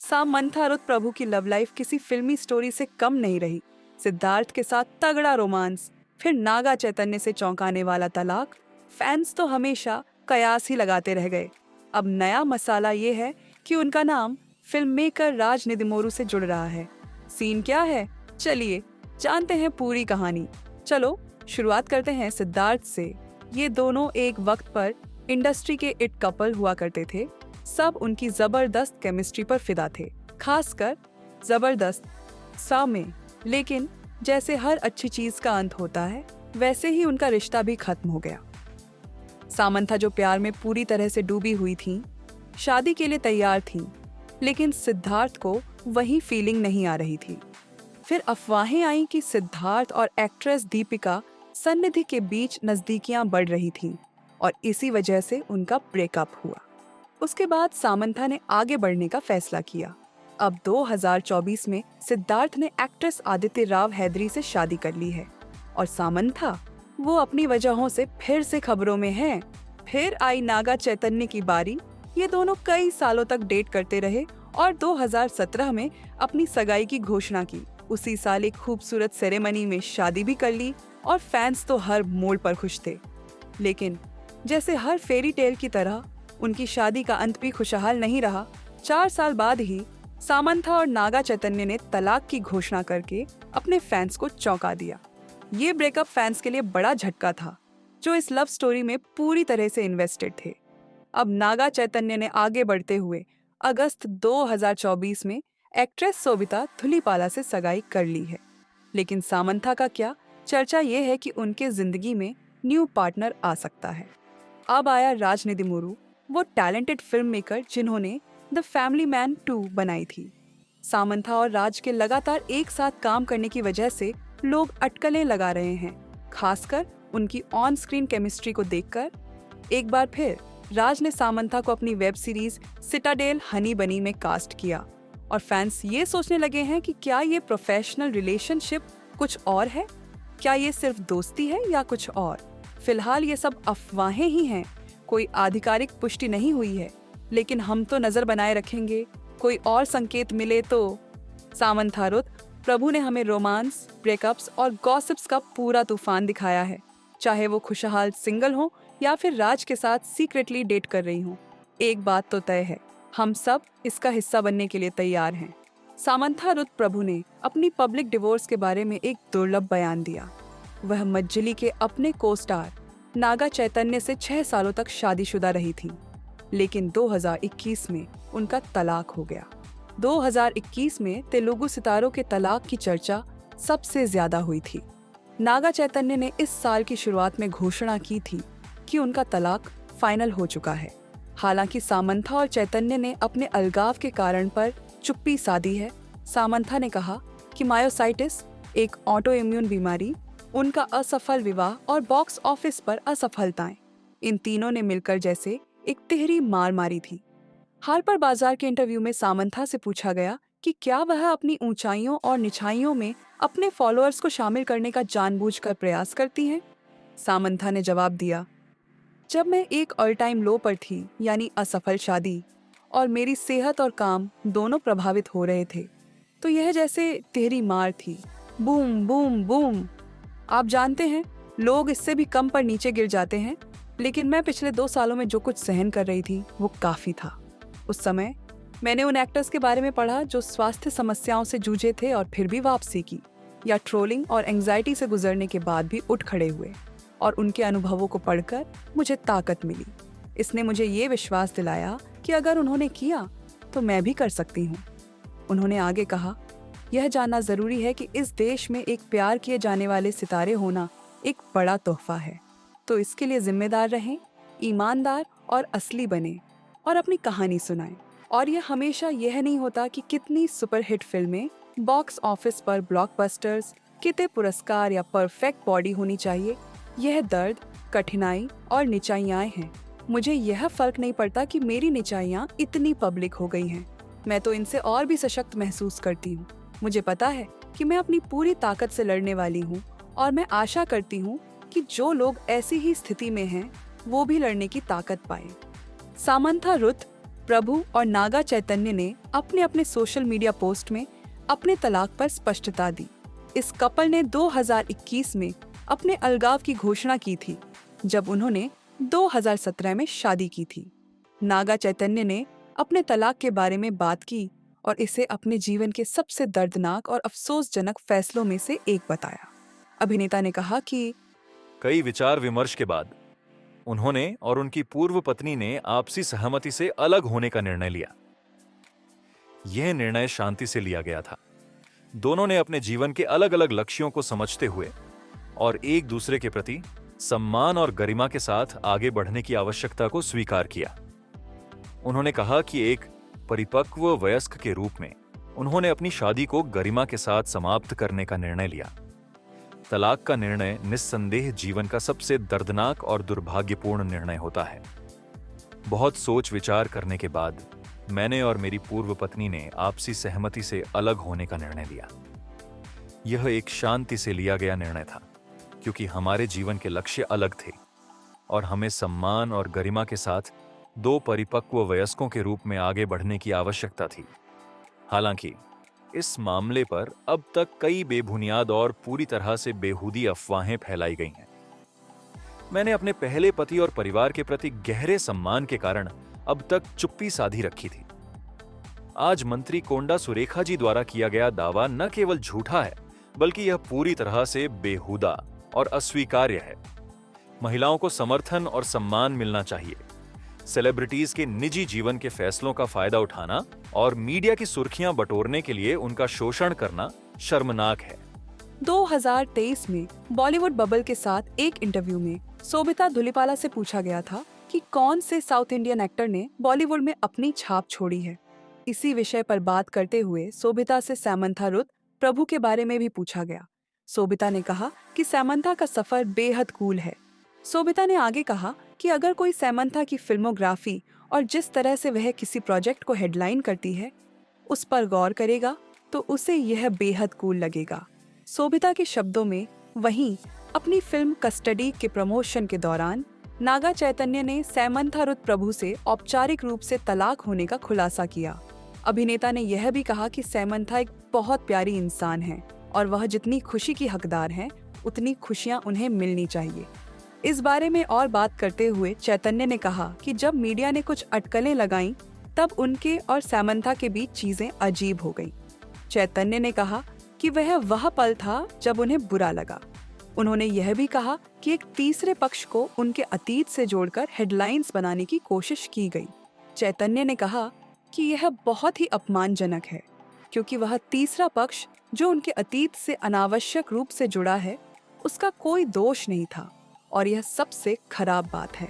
Samantha रुत प्रभु की love life किसी फिल्मी स्टोरी से कम नहीं रही। सिद्धार्थ के साथ तगड़ा रोमांस, फिर नागा चैतन्य से चौंकाने वाला तलाक। फैंस तो हमेशा कयास ही लगाते रह गए। अब नया मसाला ये है कि उनका नाम फिल्म मेकर राज निदिमोरू से जुड़ रहा है। सीन क्या है, चलिए जानते हैं पूरी कहानी। चलो शुरुआत करते हैं सिद्धार्थ से। ये दोनों एक वक्त पर इंडस्ट्री के इट कपल हुआ करते थे। सब उनकी जबरदस्त केमिस्ट्री पर फिदा थे, खासकर जबरदस्त सा में। लेकिन जैसे हर अच्छी चीज का अंत होता है, वैसे ही उनका रिश्ता भी खत्म हो गया। सामंथा जो प्यार में पूरी तरह से डूबी हुई थीं, शादी के लिए तैयार थीं, लेकिन सिद्धार्थ को वही फीलिंग नहीं आ रही थी। फिर अफवाहें आईं कि सिद्धार्थ और एक्ट्रेस दीपिका सन्निधि के बीच नजदीकियां बढ़ रही थीं और इसी वजह से उनका ब्रेकअप हुआ। उसके बाद सामंथा ने आगे बढ़ने का फैसला किया। अब 2024 में सिद्धार्थ ने एक्ट्रेस आदित्य राव हैदरी से शादी कर ली है और सामंथा वो अपनी वजहों से फिर से खबरों में है। फिर आई नागा चैतन्य की बारी। ये दोनों कई सालों तक डेट करते रहे और 2017 में अपनी सगाई की घोषणा की। उसी साल एक खूबसूरत सेरेमनी में शादी भी कर ली और फैंस तो हर मोड़ पर खुश थे। लेकिन जैसे हर फेरी टेल की तरह उनकी शादी का अंत भी खुशहाल नहीं रहा। 4 साल बाद ही सामंथा और नागा चैतन्य ने तलाक की घोषणा करके अपने फैंस को चौंका दिया। ये ब्रेकअप फैंस के लिए बड़ा झटका था, जो इस लव स्टोरी में पूरी तरह से इन्वेस्टेड थे। अब नागा चैतन्य ने आगे बढ़ते हुए अगस्त 2024 में एक्ट्रेस सोबिता धुलीपाला से सगाई कर ली है। लेकिन सामंथा का क्या, चर्चा ये है कि उनके जिंदगी में न्यू पार्टनर आ सकता है। अब आया राज निदिमोरू, वो टैलेंटेड फिल्म मेकर जिन्होंने द फैमिली मैन 2 बनाई थी। सामंथा और राज के लगातार एक साथ काम करने की वजह से लोग अटकलें लगा रहे हैं, खासकर उनकी ऑन स्क्रीन केमिस्ट्री को देखकर। एक बार फिर राज ने सामंथा को अपनी वेब सीरीज सिटाडेल हनी बनी में कास्ट किया और फैंस ये सोचने लगे हैं कि क्या ये प्रोफेशनल रिलेशनशिप कुछ और है, क्या ये सिर्फ दोस्ती है या कुछ और। फिलहाल ये सब अफवाहें ही हैं, कोई आधिकारिक पुष्टि नहीं हुई है, लेकिन हम तो नजर बनाए रखेंगे। कोई और संकेत मिले तो। सामंथा रुत प्रभु ने हमें रोमांस, ब्रेकअप्स और गॉसिप्स का पूरा तूफान दिखाया है, चाहे वो खुशहाल सिंगल हो या फिर राज के साथ सीक्रेटली डेट कर रही हो। एक बात तो तय है, हम सब इसका हिस्सा बनने के लिए तैयार हैं। सामंथा रुत प्रभु ने अपनी पब्लिक डिवोर्स के बारे में एक दुर्लभ बयान दिया। वह मज्जली के अपने को स्टार नागा चैतन्य से 6 सालों तक शादीशुदा रही थी, लेकिन 2021 में उनका तलाक हो गया। 2021 में तेलुगु सितारों के तलाक की चर्चा सबसे ज्यादा हुई थी। नागा चैतन्य ने इस साल की शुरुआत में घोषणा की थी कि उनका तलाक फाइनल हो चुका है। हालांकि सामंथा और चैतन्य ने अपने अलगाव के कारण पर चुप्पी साधी है। सामंथा ने कहा कि मायोसाइटिस एक ऑटो इम्यून बीमारी, उनका असफल विवाह और बॉक्स ऑफिस पर असफलताएं, इन तीनों ने मिलकर जैसे एक तिहरी मार मारी थी। हार्पर बाजार के इंटरव्यू में सामंथा से पूछा गया कि क्या वह अपनी ऊंचाइयों और निचाइयों में अपने फॉलोअर्स को शामिल करने का जानबूझकर प्रयास करती हैं। सामंथा ने जवाब दिया, जब मैं एक ऑल टाइम लो पर थी, यानी असफल शादी, और मेरी सेहत और काम दोनों प्रभावित हो रहे थे, तो यह जैसे तिहरी मार थी, बूम बूम बूम। आप जानते हैं, लोग इससे भी कम पर नीचे गिर जाते हैं, लेकिन मैं पिछले 2 सालों में जो कुछ सहन कर रही थी वो काफी था। उस समय मैंने उन एक्टर्स के बारे में पढ़ा जो स्वास्थ्य समस्याओं से जूझे थे और फिर भी वापसी की, या ट्रोलिंग और एंजाइटी से गुजरने के बाद भी उठ खड़े हुए, और उनके अनुभवों को पढ़कर मुझे ताकत मिली। इसने मुझे ये विश्वास दिलाया कि अगर उन्होंने किया तो मैं भी कर सकती हूँ। उन्होंने आगे कहा, यह जानना जरूरी है कि इस देश में एक प्यार किए जाने वाले सितारे होना एक बड़ा तोहफा है, तो इसके लिए जिम्मेदार रहें, ईमानदार और असली बने और अपनी कहानी सुनाएं। और यह हमेशा यह नहीं होता कि कितनी सुपरहिट फिल्में, बॉक्स ऑफिस पर ब्लॉकबस्टर्स, कितने पुरस्कार या परफेक्ट बॉडी होनी चाहिए। यह दर्द, कठिनाई और निचाइयाँ हैं। मुझे यह फर्क नहीं पड़ता कि मेरी निचाइयाँ इतनी पब्लिक हो गई हैं। मैं तो इनसे और भी सशक्त महसूस करती हूँ। मुझे पता है कि मैं अपनी पूरी ताकत से लड़ने वाली हूँ और मैं आशा करती हूँ कि जो लोग ऐसी ही स्थिति में हैं, वो भी लड़ने की ताकत पाएं। सामंथा रुत प्रभु और नागा चैतन्य ने अपने अपने सोशल मीडिया पोस्ट में अपने तलाक पर स्पष्टता दी। इस कपल ने 2021 में अपने अलगाव की घोषणा की थी, जब उन्होंने 2017 में शादी की थी। नागा चैतन्य ने अपने तलाक के बारे में बात की और इसे अपने जीवन के सबसे दर्दनाक और अफसोसजनक फैसलों में से एक बताया। अभिनेता ने कहा कि कई विचार विमर्श के बाद उन्होंने और उनकी पूर्व पत्नी ने आपसी सहमति से अलग होने का निर्णय लिया। यह निर्णय शांति से लिया गया था। दोनों ने अपने जीवन के अलग अलग लक्ष्यों को समझते हुए और एक दूसरे के प्रति सम्मान और गरिमा के साथ आगे बढ़ने की आवश्यकता को स्वीकार किया। उन्होंने कहा कि एक परिपक्व वयस्क के रूप में उन्होंने अपनी शादी को गरिमा के साथ समाप्त करने का निर्णय लिया। तलाक का निर्णय निस्संदेह जीवन का सबसे दर्दनाक और दुर्भाग्यपूर्ण निर्णय होता है। बहुत सोच विचार करने के बाद मैंने और मेरी पूर्व पत्नी ने आपसी सहमति से अलग होने का निर्णय लिया। यह एक शांति से लिया गया निर्णय था, क्योंकि हमारे जीवन के लक्ष्य अलग थे और हमें सम्मान और गरिमा के साथ दो परिपक्व वयस्कों के रूप में आगे बढ़ने की आवश्यकता थी। हालांकि इस मामले पर अब तक कई बेबुनियाद और पूरी तरह से बेहूदी अफवाहें फैलाई गई हैं। मैंने अपने पहले पति और परिवार के प्रति गहरे सम्मान के कारण अब तक चुप्पी साधी रखी थी। आज मंत्री कोंडा सुरेखा जी द्वारा किया गया दावा न केवल झूठा है, बल्कि यह पूरी तरह से बेहुदा और अस्वीकार्य है। महिलाओं को समर्थन और सम्मान मिलना चाहिए। सेलिब्रिटीज के निजी जीवन के फैसलों का फायदा उठाना और मीडिया की सुर्खियां बटोरने के लिए उनका शोषण करना शर्मनाक है। 2023 में बॉलीवुड बबल के साथ एक इंटरव्यू में सोभिता धुलीपाला से पूछा गया था कि कौन से साउथ इंडियन एक्टर ने बॉलीवुड में अपनी छाप छोड़ी है। इसी विषय पर बात करते हुए सोभिता से सैमंथा रुथ प्रभु के बारे में भी पूछा गया। सोभिता ने कहा कि सैमंथा का सफर बेहद कूल है। सोभिता ने आगे कहा कि अगर कोई सैमंथा की फिल्मोग्राफी और जिस तरह से वह किसी प्रोजेक्ट को हेडलाइन करती है उस पर गौर करेगा तो उसे यह बेहद कूल लगेगा। सोभिता के शब्दों में वहीं अपनी फिल्म कस्टडी के प्रमोशन के दौरान नागा चैतन्य ने सैमंथा रुथ प्रभु से औपचारिक रूप से तलाक होने का खुलासा किया। अभिनेता ने यह भी कहा कि सैमंथा एक बहुत प्यारी इंसान है और वह जितनी खुशी की हकदार हैं, उतनी खुशियां उन्हें मिलनी चाहिए। इस बारे में और बात करते हुए चैतन्य ने कहा कि जब मीडिया ने कुछ अटकलें लगाईं, तब उनके और सैमंथा के बीच चीजें अजीब हो गईं। चैतन्य ने कहा कि वह पल था जब उन्हें बुरा लगा। उन्होंने यह भी कहा कि एक तीसरे पक्ष को उनके अतीत से जोड़कर हेडलाइंस बनाने की कोशिश की गई। चैतन्य ने कहा कि यह बहुत ही अपमानजनक है, क्योंकि वह तीसरा पक्ष जो उनके अतीत से अनावश्यक रूप से जुड़ा है, उसका कोई दोष नहीं था और यह सबसे खराब बात है।